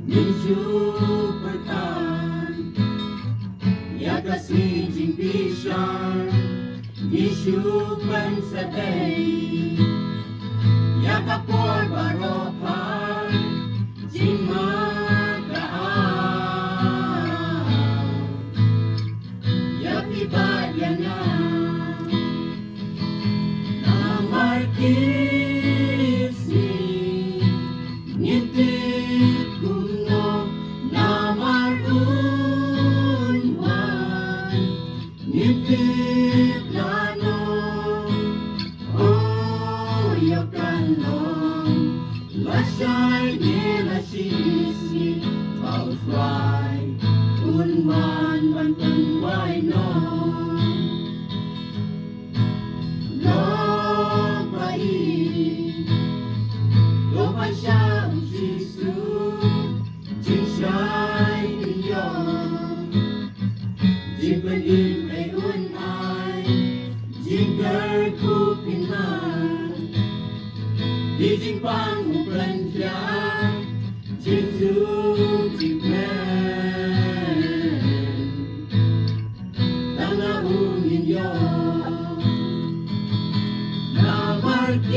Ni Pyrthei Yakasmi jing bishar Ni shupan sabay Yakapor baropar Jing magaan Yakibadyan Namarkisi Ngintip kuno Namarunwan Ngintip lano Oyokanong Lasay nilasisi Pausway Unman Bantangway no Lupa siya ang Jisu Jing siya'y inyo Jing panin ay unay Jing gerkupin man Di jing panguplan siya Jing su jing men Tangahong inyo Namarkisi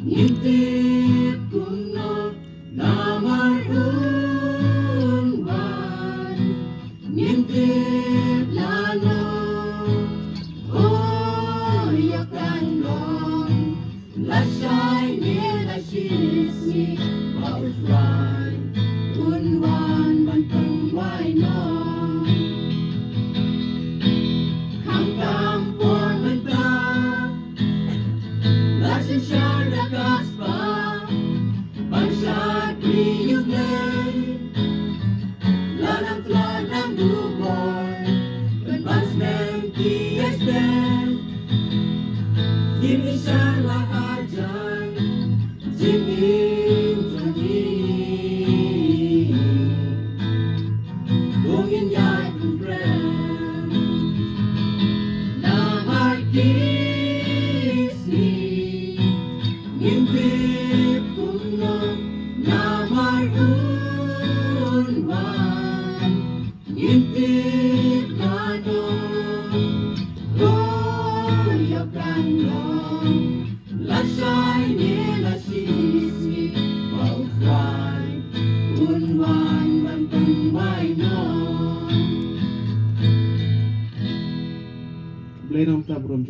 Ngintip kuno Namarunwan Ngintip lano Oyakanong Lasay nilasisi Pausway Unwan Bantangway no Lasin siya nagaspa Pansya kriyuglay Lalang-lalang dubor Advancement TSB Hindi siya lahat dyan Jingin Bungin ya'y kong friend Namarkisi Ngintip kuno Namarunwan Ngintip lano Oyakanong Lasay nilasisi Pausway Unwan Bantangway no Play ng tabrom